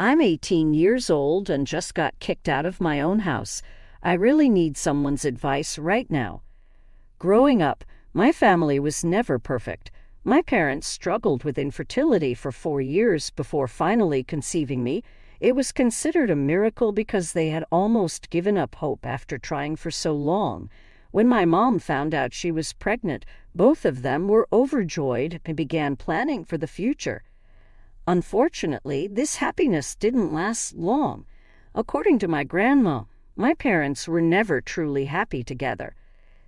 I'm 18 years old and just got kicked out of my own house. I really need someone's advice right now. Growing up, my family was never perfect. My parents struggled with infertility for 4 years before finally conceiving me. It was considered a miracle because they had almost given up hope after trying for so long. When my mom found out she was pregnant, both of them were overjoyed and began planning for the future. Unfortunately, this happiness didn't last long. According to my grandma, my parents were never truly happy together.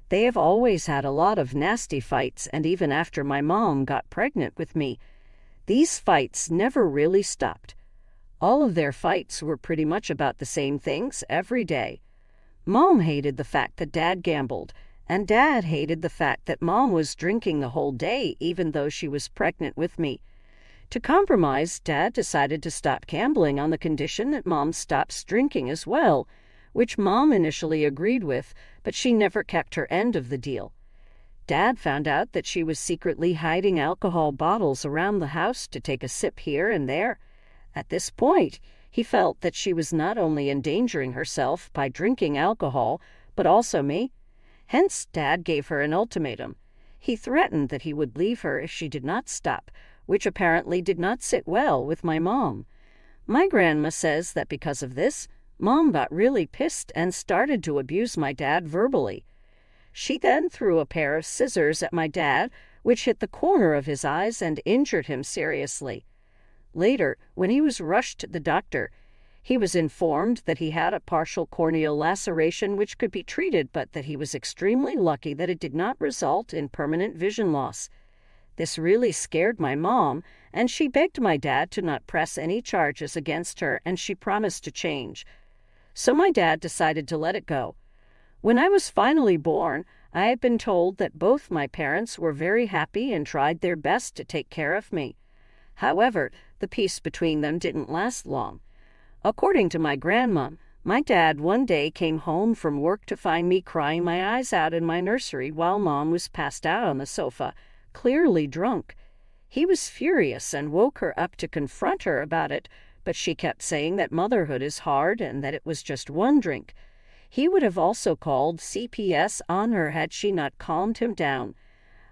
They have always had a lot of nasty fights, and even after my mom got pregnant with me, these fights never really stopped. All of their fights were pretty much about the same things every day. Mom hated the fact that Dad gambled, and Dad hated the fact that Mom was drinking the whole day even though she was pregnant with me. To compromise, Dad decided to stop gambling on the condition that Mom stops drinking as well, which Mom initially agreed with, but she never kept her end of the deal. Dad found out that she was secretly hiding alcohol bottles around the house to take a sip here and there. At this point, he felt that she was not only endangering herself by drinking alcohol, but also me. Hence, Dad gave her an ultimatum. He threatened that he would leave her if she did not stop, which apparently did not sit well with my mom. My grandma says that because of this, Mom got really pissed and started to abuse my dad verbally. She then threw a pair of scissors at my dad, which hit the corner of his eyes and injured him seriously. Later, when he was rushed to the doctor, he was informed that he had a partial corneal laceration which could be treated, but that he was extremely lucky that it did not result in permanent vision loss. This really scared my mom, and she begged my dad to not press any charges against her, and she promised to change. So my dad decided to let it go. When I was finally born, I had been told that both my parents were very happy and tried their best to take care of me. However, the peace between them didn't last long. According to my grandma, my dad one day came home from work to find me crying my eyes out in my nursery while Mom was passed out on the sofa, clearly drunk. He was furious and woke her up to confront her about it, but she kept saying that motherhood is hard and that it was just one drink. He would have also called CPS on her had she not calmed him down.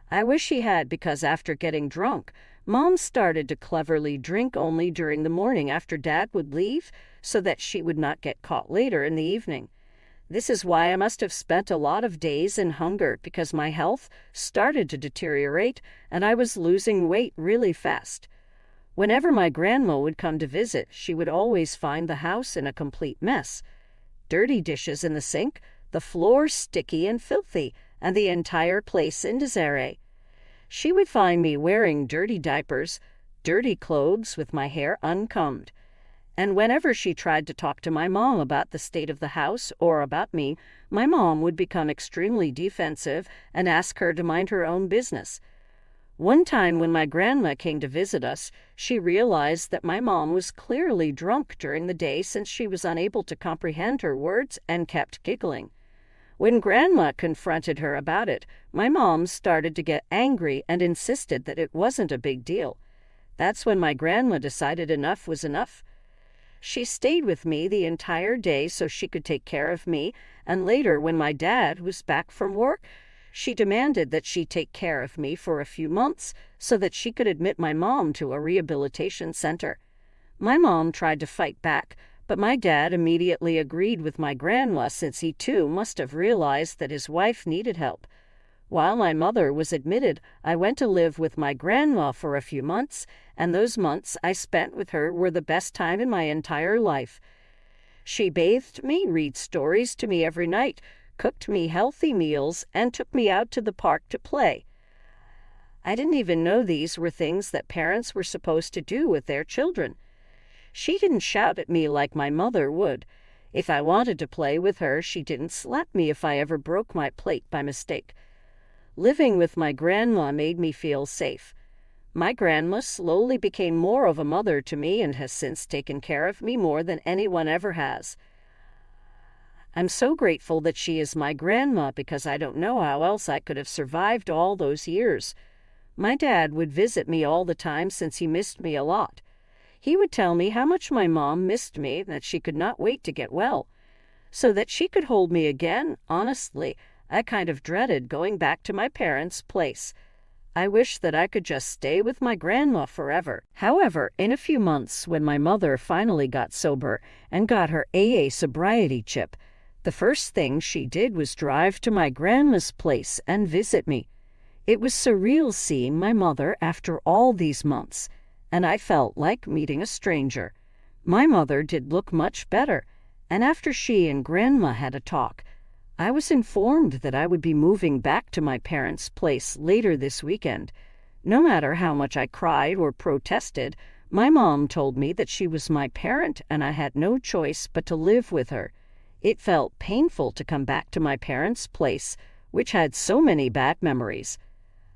I wish he had, because after getting drunk, Mom started to cleverly drink only during the morning after Dad would leave so that she would not get caught later in the evening. This is why I must have spent a lot of days in hunger, because my health started to deteriorate and I was losing weight really fast. Whenever my grandma would come to visit, she would always find the house in a complete mess. Dirty dishes in the sink, the floor sticky and filthy, and the entire place in disarray. She would find me wearing dirty diapers, dirty clothes with my hair uncombed. And whenever she tried to talk to my mom about the state of the house or about me, my mom would become extremely defensive and ask her to mind her own business. One time when my grandma came to visit us, she realized that my mom was clearly drunk during the day since she was unable to comprehend her words and kept giggling. When Grandma confronted her about it, my mom started to get angry and insisted that it wasn't a big deal. That's when my grandma decided enough was enough. She stayed with me the entire day so she could take care of me, and later, when my dad was back from work, she demanded that she take care of me for a few months so that she could admit my mom to a rehabilitation center. My mom tried to fight back, but my dad immediately agreed with my grandma since he too must have realized that his wife needed help. While my mother was admitted, I went to live with my grandma for a few months, and those months I spent with her were the best time in my entire life. She bathed me, read stories to me every night, cooked me healthy meals, and took me out to the park to play. I didn't even know these were things that parents were supposed to do with their children. She didn't shout at me like my mother would. If I wanted to play with her, she didn't slap me if I ever broke my plate by mistake. Living with my grandma made me feel safe. My grandma slowly became more of a mother to me and has since taken care of me more than anyone ever has. I'm so grateful that she is my grandma because I don't know how else I could have survived all those years. My dad would visit me all the time since he missed me a lot. He would tell me how much my mom missed me and that she could not wait to get well, so that she could hold me again. Honestly, I kind of dreaded going back to my parents' place. I wish that I could just stay with my grandma forever. However, in a few months, when my mother finally got sober and got her AA sobriety chip, the first thing she did was drive to my grandma's place and visit me. It was surreal seeing my mother after all these months, and I felt like meeting a stranger. My mother did look much better, and after she and Grandma had a talk, I was informed that I would be moving back to my parents' place later this weekend. No matter how much I cried or protested, my mom told me that she was my parent and I had no choice but to live with her. It felt painful to come back to my parents' place, which had so many bad memories.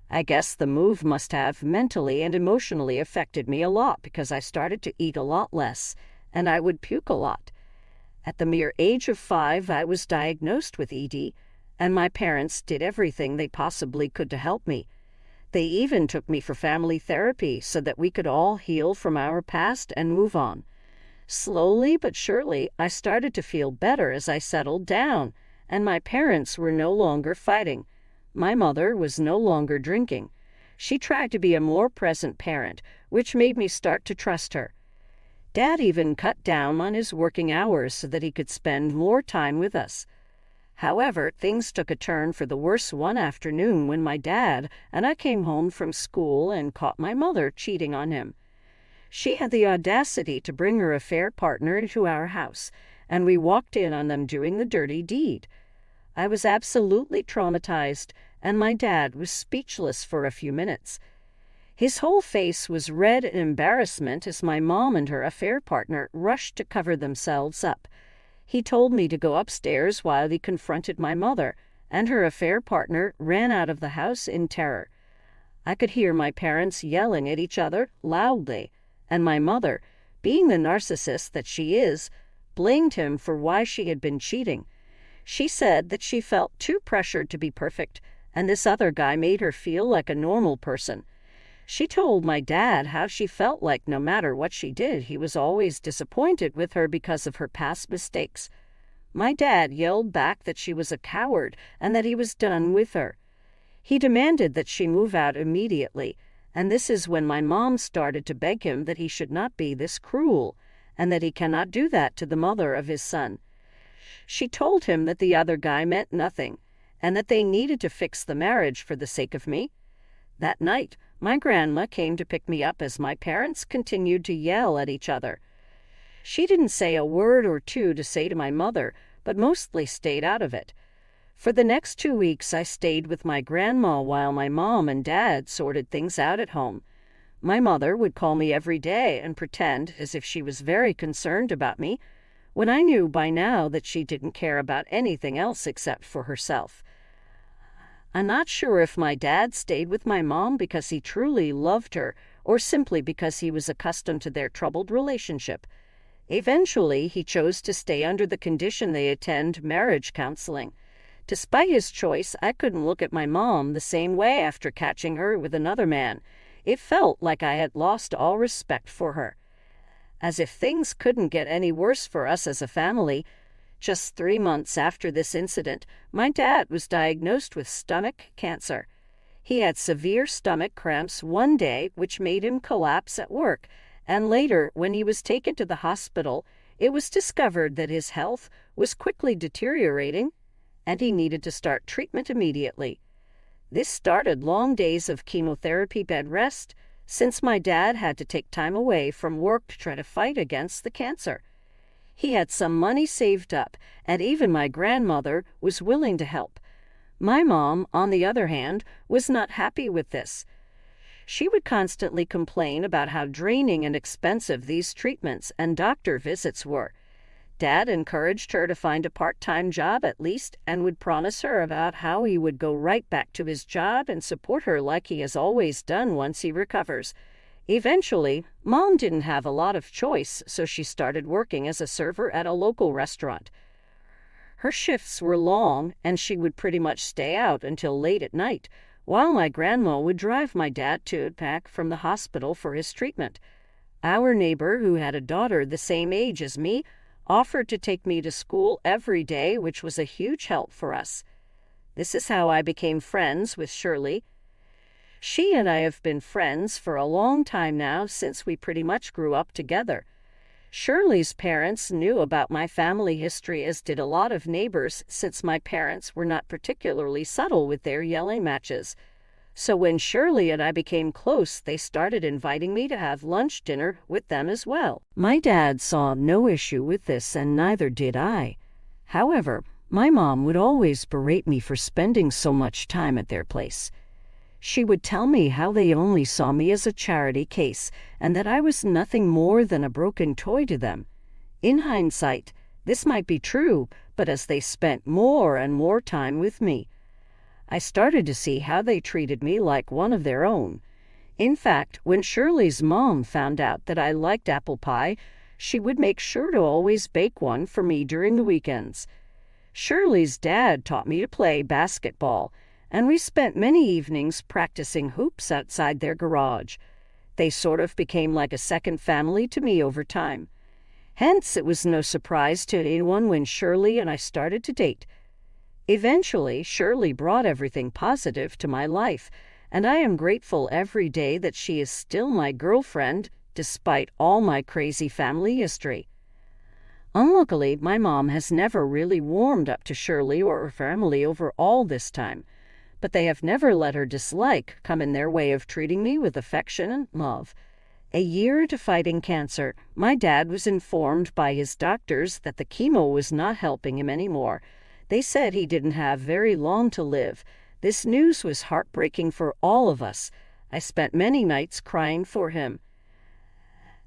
I guess the move must have mentally and emotionally affected me a lot because I started to eat a lot less, and I would puke a lot. At the mere age of 5, I was diagnosed with ED, and my parents did everything they possibly could to help me. They even took me for family therapy so that we could all heal from our past and move on. Slowly but surely, I started to feel better as I settled down, and my parents were no longer fighting. My mother was no longer drinking. She tried to be a more present parent, which made me start to trust her. Dad even cut down on his working hours so that he could spend more time with us. However, things took a turn for the worse one afternoon when my dad and I came home from school and caught my mother cheating on him. She had the audacity to bring her affair partner into our house, and we walked in on them doing the dirty deed. I was absolutely traumatized, and my dad was speechless for a few minutes. His whole face was red in embarrassment as my mom and her affair partner rushed to cover themselves up. He told me to go upstairs while he confronted my mother, and her affair partner ran out of the house in terror. I could hear my parents yelling at each other loudly, and my mother, being the narcissist that she is, blamed him for why she had been cheating. She said that she felt too pressured to be perfect, and this other guy made her feel like a normal person. She told my dad how she felt like no matter what she did, he was always disappointed with her because of her past mistakes. My dad yelled back that she was a coward and that he was done with her. He demanded that she move out immediately, and this is when my mom started to beg him that he should not be this cruel, and that he cannot do that to the mother of his son. She told him that the other guy meant nothing, and that they needed to fix the marriage for the sake of me. That night, my grandma came to pick me up as my parents continued to yell at each other. She didn't say a word or two to say to my mother, but mostly stayed out of it. For the next 2 weeks, I stayed with my grandma while my mom and dad sorted things out at home. My mother would call me every day and pretend as if she was very concerned about me, when I knew by now that she didn't care about anything else except for herself. I'm not sure if my dad stayed with my mom because he truly loved her or simply because he was accustomed to their troubled relationship. Eventually, he chose to stay under the condition they attend marriage counseling. Despite his choice, I couldn't look at my mom the same way after catching her with another man. It felt like I had lost all respect for her. As if things couldn't get any worse for us as a family, just 3 months after this incident, my dad was diagnosed with stomach cancer. He had severe stomach cramps one day, which made him collapse at work, and later, when he was taken to the hospital, it was discovered that his health was quickly deteriorating, and he needed to start treatment immediately. This started long days of chemotherapy bed rest, since my dad had to take time away from work to try to fight against the cancer. He had some money saved up, and even my grandmother was willing to help. My mom, on the other hand, was not happy with this. She would constantly complain about how draining and expensive these treatments and doctor visits were. Dad encouraged her to find a part-time job at least and would promise her about how he would go right back to his job and support her like he has always done once he recovers. Eventually, Mom didn't have a lot of choice, so she started working as a server at a local restaurant. Her shifts were long, and she would pretty much stay out until late at night, while my grandma would drive my dad to and back from the hospital for his treatment. Our neighbor, who had a daughter the same age as me, offered to take me to school every day, which was a huge help for us. This is how I became friends with Shirley. She and I have been friends for a long time now, since we pretty much grew up together. Shirley's parents knew about my family history, as did a lot of neighbors, since my parents were not particularly subtle with their yelling matches. So when Shirley and I became close, they started inviting me to have lunch dinner with them as well. My dad saw no issue with this, and neither did I. However, my mom would always berate me for spending so much time at their place. She would tell me how they only saw me as a charity case, and that I was nothing more than a broken toy to them. In hindsight, this might be true, but as they spent more and more time with me, I started to see how they treated me like one of their own. In fact, when Shirley's mom found out that I liked apple pie, she would make sure to always bake one for me during the weekends. Shirley's dad taught me to play basketball, and we spent many evenings practicing hoops outside their garage. They sort of became like a second family to me over time. Hence, it was no surprise to anyone when Shirley and I started to date. Eventually, Shirley brought everything positive to my life, and I am grateful every day that she is still my girlfriend, despite all my crazy family history. Unluckily, my mom has never really warmed up to Shirley or her family over all this time, but they have never let her dislike come in their way of treating me with affection and love. A year into fighting cancer, my dad was informed by his doctors that the chemo was not helping him anymore. They said he didn't have very long to live. This news was heartbreaking for all of us. I spent many nights crying for him.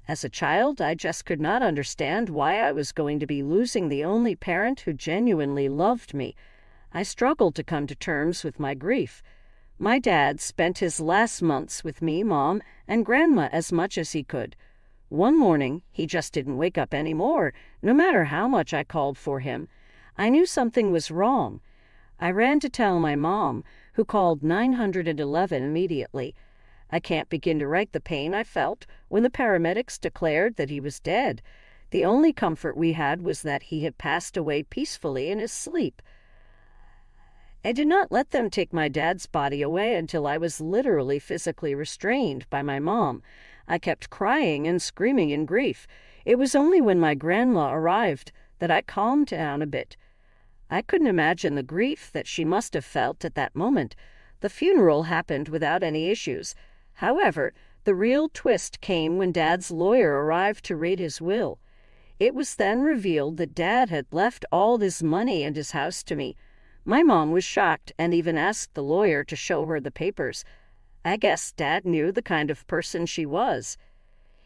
As a child, I just could not understand why I was going to be losing the only parent who genuinely loved me. I struggled to come to terms with my grief. My dad spent his last months with me, Mom, and Grandma as much as he could. One morning, he just didn't wake up anymore, no matter how much I called for him. I knew something was wrong. I ran to tell my mom, who called 911 immediately. I can't begin to write the pain I felt when the paramedics declared that he was dead. The only comfort we had was that he had passed away peacefully in his sleep. I did not let them take my dad's body away until I was literally physically restrained by my mom. I kept crying and screaming in grief. It was only when my grandma arrived that I calmed down a bit. I couldn't imagine the grief that she must have felt at that moment. The funeral happened without any issues. However, the real twist came when Dad's lawyer arrived to read his will. It was then revealed that Dad had left all his money and his house to me. My mom was shocked and even asked the lawyer to show her the papers. I guess Dad knew the kind of person she was.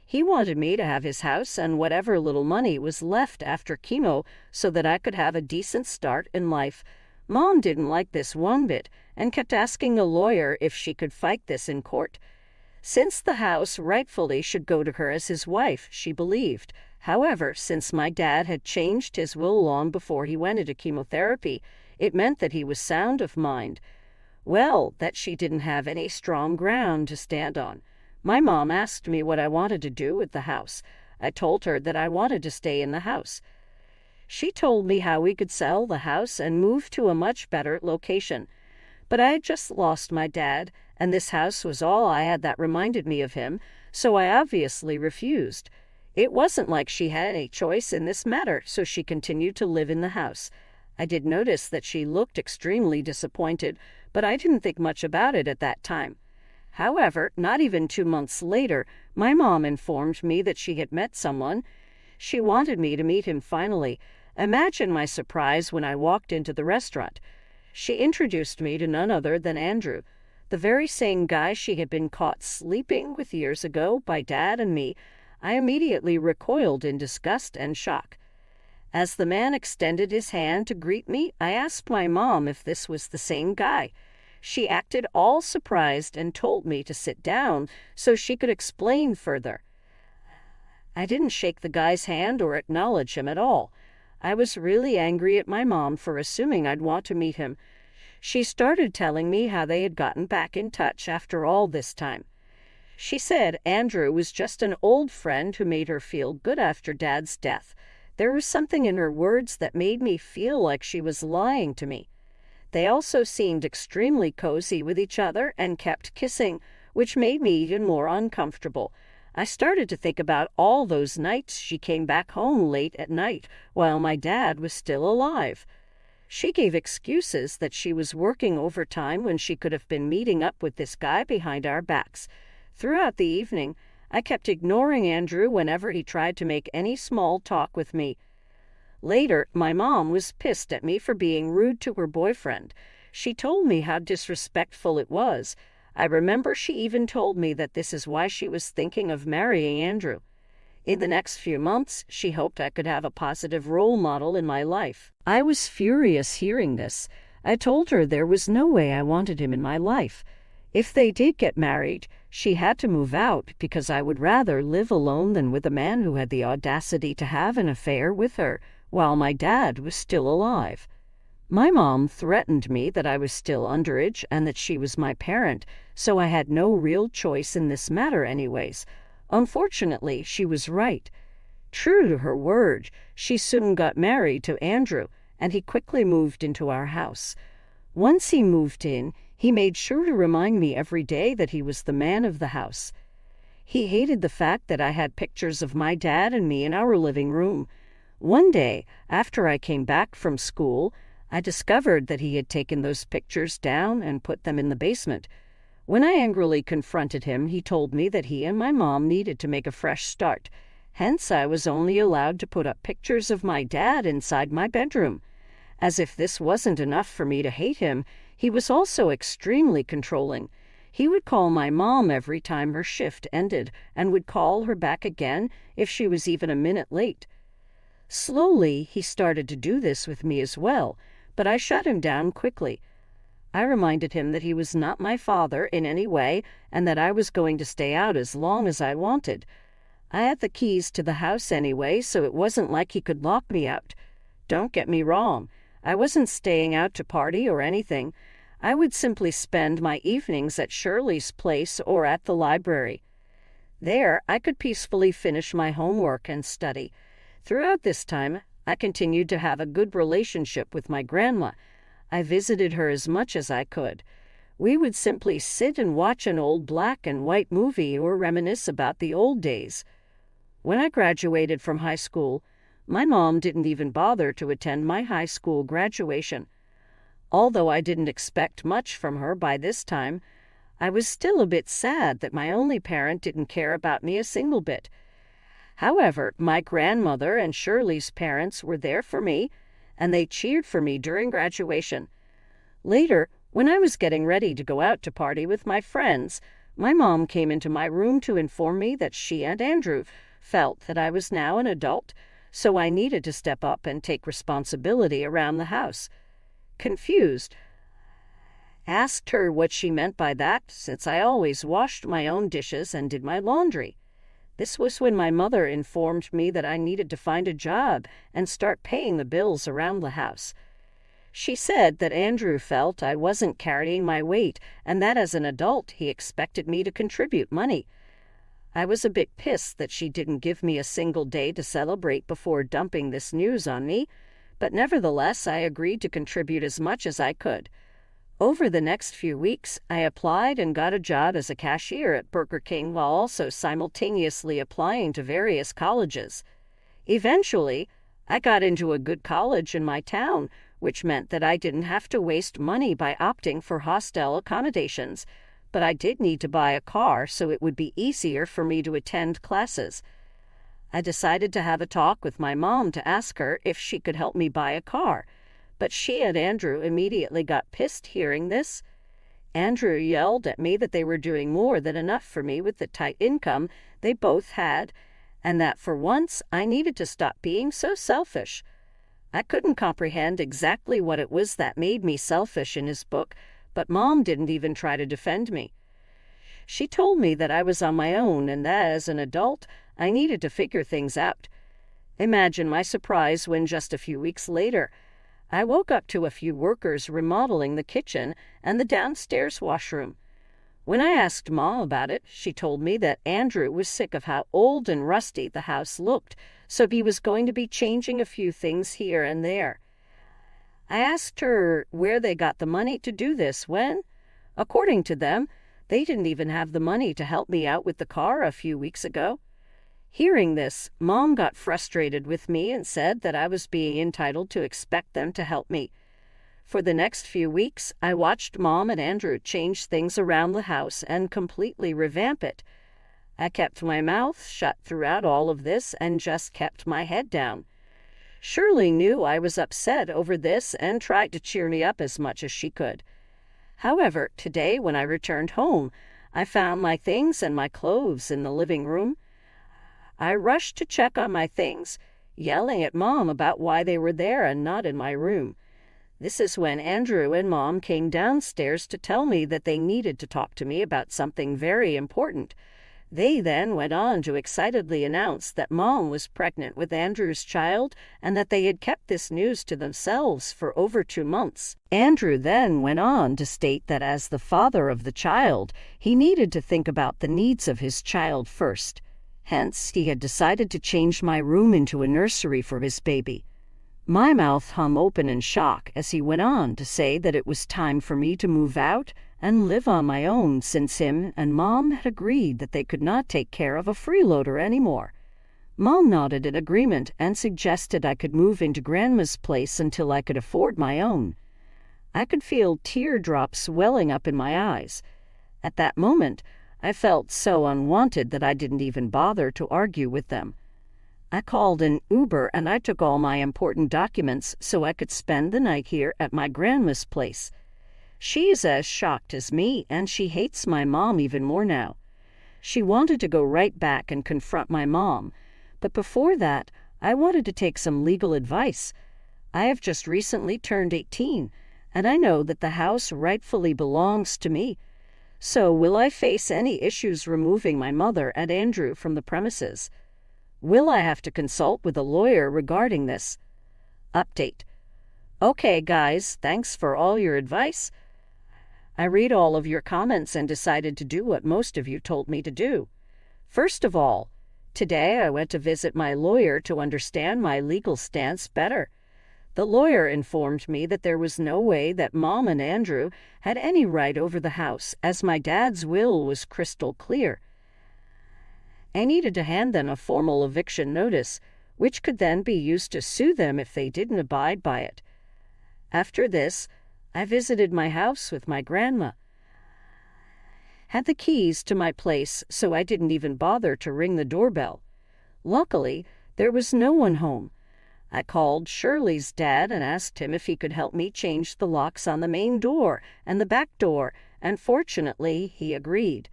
He wanted me to have his house and whatever little money was left after chemo so that I could have a decent start in life. Mom didn't like this one bit and kept asking the lawyer if she could fight this in court. Since the house rightfully should go to her as his wife, she believed. However, since my dad had changed his will long before he went into chemotherapy, it meant that he was sound of mind. Well, that she didn't have any strong ground to stand on. My mom asked me what I wanted to do with the house. I told her that I wanted to stay in the house. She told me how we could sell the house and move to a much better location. But I had just lost my dad, and this house was all I had that reminded me of him, so I obviously refused. It wasn't like she had any choice in this matter, so she continued to live in the house. I did notice that she looked extremely disappointed, but I didn't think much about it at that time. However, not even 2 months later, my mom informed me that she had met someone. She wanted me to meet him finally. Imagine my surprise when I walked into the restaurant. She introduced me to none other than Andrew, the very same guy she had been caught sleeping with years ago by Dad and me. I immediately recoiled in disgust and shock. As the man extended his hand to greet me, I asked my mom if this was the same guy. She acted all surprised and told me to sit down so she could explain further. I didn't shake the guy's hand or acknowledge him at all. I was really angry at my mom for assuming I'd want to meet him. She started telling me how they had gotten back in touch after all this time. She said Andrew was just an old friend who made her feel good after Dad's death. There was something in her words that made me feel like she was lying to me. They also seemed extremely cozy with each other and kept kissing, which made me even more uncomfortable. I started to think about all those nights she came back home late at night while my dad was still alive. She gave excuses that she was working overtime when she could have been meeting up with this guy behind our backs. Throughout the evening, I kept ignoring Andrew whenever he tried to make any small talk with me. Later, my mom was pissed at me for being rude to her boyfriend. She told me how disrespectful it was. I remember she even told me that this is why she was thinking of marrying Andrew. In the next few months, she hoped I could have a positive role model in my life. I was furious hearing this. I told her there was no way I wanted him in my life. If they did get married, she had to move out because I would rather live alone than with a man who had the audacity to have an affair with her while my dad was still alive. My mom threatened me that I was still underage and that she was my parent, so I had no real choice in this matter anyways. Unfortunately, she was right. True to her word, she soon got married to Andrew, and he quickly moved into our house. Once he moved in, he made sure to remind me every day that he was the man of the house. He hated the fact that I had pictures of my dad and me in our living room. One day, after I came back from school, I discovered that he had taken those pictures down and put them in the basement. When I angrily confronted him, he told me that he and my mom needed to make a fresh start. Hence, I was only allowed to put up pictures of my dad inside my bedroom. As if this wasn't enough for me to hate him, he was also extremely controlling. He would call my mom every time her shift ended and would call her back again if she was even a minute late. Slowly, he started to do this with me as well, but I shut him down quickly. I reminded him that he was not my father in any way and that I was going to stay out as long as I wanted. I had the keys to the house anyway, so it wasn't like he could lock me out. Don't get me wrong. I wasn't staying out to party or anything. I would simply spend my evenings at Shirley's place or at the library. There, I could peacefully finish my homework and study. Throughout this time, I continued to have a good relationship with my grandma. I visited her as much as I could. We would simply sit and watch an old black and white movie or reminisce about the old days. When I graduated from high school, my mom didn't even bother to attend my high school graduation. Although I didn't expect much from her by this time, I was still a bit sad that my only parent didn't care about me a single bit. However, my grandmother and Shirley's parents were there for me, and they cheered for me during graduation. Later, when I was getting ready to go out to party with my friends, my mom came into my room to inform me that she and Andrew felt that I was now an adult, so I needed to step up and take responsibility around the house. Confused, asked her what she meant by that, since I always washed my own dishes and did my laundry. This was when my mother informed me that I needed to find a job and start paying the bills around the house. She said that Andrew felt I wasn't carrying my weight and that as an adult he expected me to contribute money. I was a bit pissed that she didn't give me a single day to celebrate before dumping this news on me, but nevertheless I agreed to contribute as much as I could. Over the next few weeks, I applied and got a job as a cashier at Burger King while also simultaneously applying to various colleges. Eventually, I got into a good college in my town, which meant that I didn't have to waste money by opting for hostel accommodations, but I did need to buy a car so it would be easier for me to attend classes. I decided to have a talk with my mom to ask her if she could help me buy a car. But she and Andrew immediately got pissed hearing this. Andrew yelled at me that they were doing more than enough for me with the tight income they both had, and that for once I needed to stop being so selfish. I couldn't comprehend exactly what it was that made me selfish in his book, but Mom didn't even try to defend me. She told me that I was on my own and that as an adult I needed to figure things out. Imagine my surprise when just a few weeks later, I woke up to a few workers remodeling the kitchen and the downstairs washroom. When I asked Mom about it, she told me that Andrew was sick of how old and rusty the house looked, so he was going to be changing a few things here and there. I asked her where they got the money to do this when, according to them, they didn't even have the money to help me out with the car a few weeks ago. Hearing this, Mom got frustrated with me and said that I was being entitled to expect them to help me. For the next few weeks, I watched Mom and Andrew change things around the house and completely revamp it. I kept my mouth shut throughout all of this and just kept my head down. Shirley knew I was upset over this and tried to cheer me up as much as she could. However, today when I returned home, I found my things and my clothes in the living room. I rushed to check on my things, yelling at Mom about why they were there and not in my room. This is when Andrew and Mom came downstairs to tell me that they needed to talk to me about something very important. They then went on to excitedly announce that Mom was pregnant with Andrew's child and that they had kept this news to themselves for over 2 months. Andrew then went on to state that as the father of the child, he needed to think about the needs of his child first. Hence, he had decided to change my room into a nursery for his baby. My mouth hung open in shock as he went on to say that it was time for me to move out and live on my own since him and Mom had agreed that they could not take care of a freeloader anymore. Mom nodded in agreement and suggested I could move into Grandma's place until I could afford my own. I could feel teardrops welling up in my eyes. At that moment, I felt so unwanted that I didn't even bother to argue with them. I called an Uber and I took all my important documents so I could spend the night here at my grandma's place. She's as shocked as me, and she hates my mom even more now. She wanted to go right back and confront my mom, but before that, I wanted to take some legal advice. I have just recently turned 18, and I know that the house rightfully belongs to me. So will I face any issues removing my mother and Andrew from the premises? Will I have to consult with a lawyer regarding this? Update. Okay, guys, thanks for all your advice. I read all of your comments and decided to do what most of you told me to do. First of all, today I went to visit my lawyer to understand my legal stance better. The lawyer informed me that there was no way that Mom and Andrew had any right over the house, as my dad's will was crystal clear. I needed to hand them a formal eviction notice, which could then be used to sue them if they didn't abide by it. After this, I visited my house with my grandma. Had the keys to my place, so I didn't even bother to ring the doorbell. Luckily, there was no one home. I called Shirley's dad and asked him if he could help me change the locks on the main door and the back door, and fortunately, he agreed.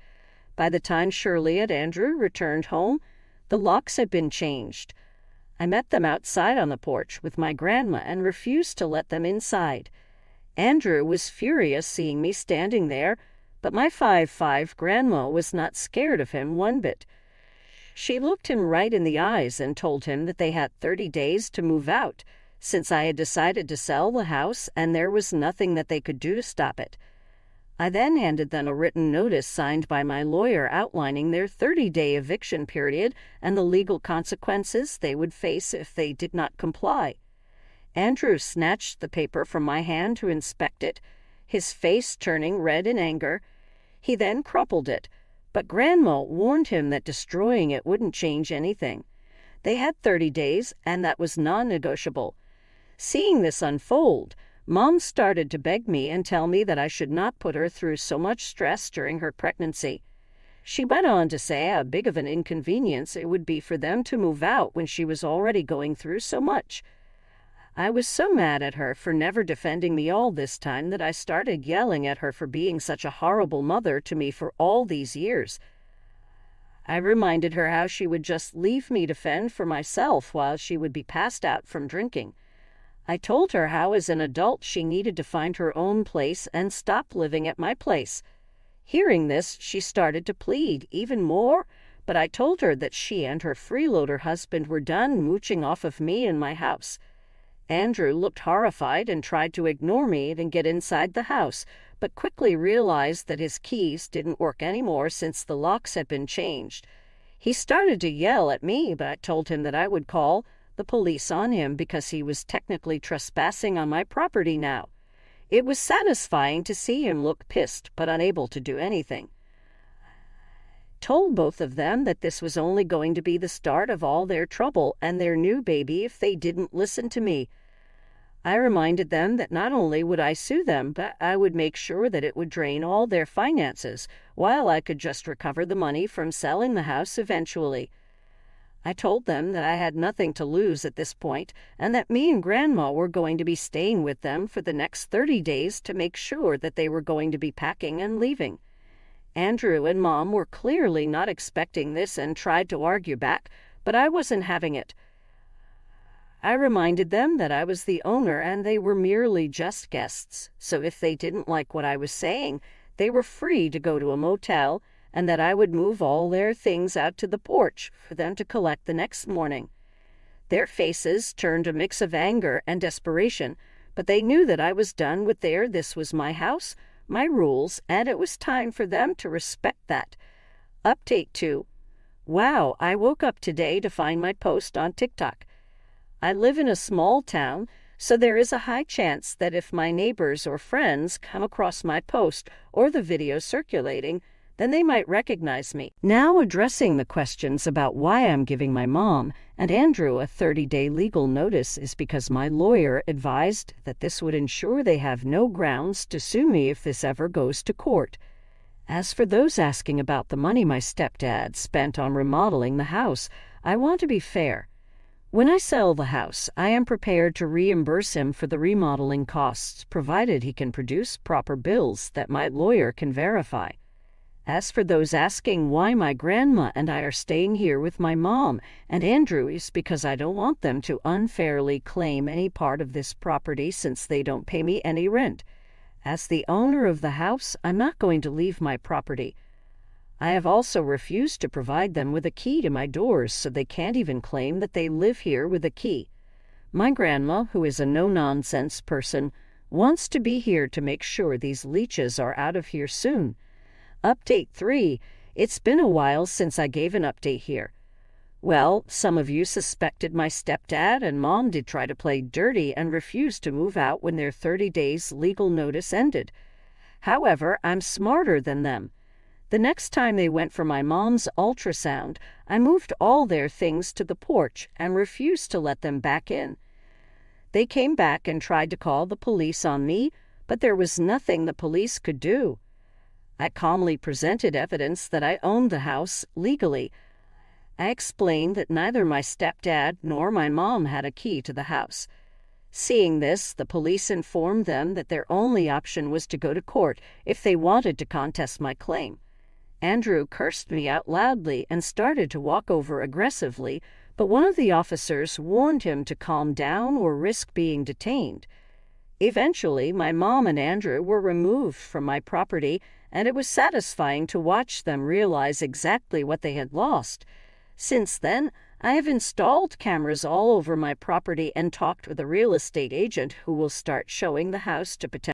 By the time Shirley and Andrew returned home, the locks had been changed. I met them outside on the porch with my grandma and refused to let them inside. Andrew was furious seeing me standing there, but my 5'5" grandma was not scared of him one bit. She looked him right in the eyes and told him that they had 30 days to move out, since I had decided to sell the house and there was nothing that they could do to stop it. I then handed them a written notice signed by my lawyer outlining their 30-day eviction period and the legal consequences they would face if they did not comply. Andrew snatched the paper from my hand to inspect it, his face turning red in anger. He then crumpled it, but Grandma warned him that destroying it wouldn't change anything. They had 30 days, and that was non-negotiable. Seeing this unfold, Mom started to beg me and tell me that I should not put her through so much stress during her pregnancy. She went on to say how big of an inconvenience it would be for them to move out when she was already going through so much. I was so mad at her for never defending me all this time that I started yelling at her for being such a horrible mother to me for all these years. I reminded her how she would just leave me to fend for myself while she would be passed out from drinking. I told her how as an adult she needed to find her own place and stop living at my place. Hearing this, she started to plead even more, but I told her that she and her freeloader husband were done mooching off of me and my house. Andrew looked horrified and tried to ignore me and get inside the house, but quickly realized that his keys didn't work anymore since the locks had been changed. He started to yell at me, but I told him that I would call the police on him because he was technically trespassing on my property now. It was satisfying to see him look pissed but unable to do anything. Told both of them that this was only going to be the start of all their trouble and their new baby if they didn't listen to me. I reminded them that not only would I sue them, but I would make sure that it would drain all their finances, while I could just recover the money from selling the house eventually. I told them that I had nothing to lose at this point, and that me and Grandma were going to be staying with them for the next 30 days to make sure that they were going to be packing and leaving. Andrew and Mom were clearly not expecting this and tried to argue back, but I wasn't having it. I reminded them that I was the owner and they were merely just guests, so if they didn't like what I was saying, they were free to go to a motel, and that I would move all their things out to the porch for them to collect the next morning. Their faces turned a mix of anger and desperation, but they knew that I was done with this was my house, my rules, and it was time for them to respect that. Update 2. Wow, I woke up today to find my post on TikTok. I live in a small town, so there is a high chance that if my neighbors or friends come across my post or the video circulating, then they might recognize me. Now addressing the questions about why I'm giving my mom and Andrew a 30-day legal notice is because my lawyer advised that this would ensure they have no grounds to sue me if this ever goes to court. As for those asking about the money my stepdad spent on remodeling the house, I want to be fair. When I sell the house, I am prepared to reimburse him for the remodeling costs, provided he can produce proper bills that my lawyer can verify. As for those asking why my grandma and I are staying here with my mom and Andrew, is because I don't want them to unfairly claim any part of this property since they don't pay me any rent. As the owner of the house, I'm not going to leave my property. I have also refused to provide them with a key to my doors, so they can't even claim that they live here with a key. My grandma, who is a no-nonsense person, wants to be here to make sure these leeches are out of here soon. Update 3. It's been a while since I gave an update here. Well, some of you suspected my stepdad and mom did try to play dirty and refused to move out when their 30 days legal notice ended. However, I'm smarter than them. The next time they went for my mom's ultrasound, I moved all their things to the porch and refused to let them back in. They came back and tried to call the police on me, but there was nothing the police could do. I calmly presented evidence that I owned the house legally. I explained that neither my stepdad nor my mom had a key to the house. Seeing this, the police informed them that their only option was to go to court if they wanted to contest my claim. Andrew cursed me out loudly and started to walk over aggressively, but one of the officers warned him to calm down or risk being detained. Eventually, my mom and Andrew were removed from my property, and it was satisfying to watch them realize exactly what they had lost. Since then, I have installed cameras all over my property and talked with a real estate agent who will start showing the house to potential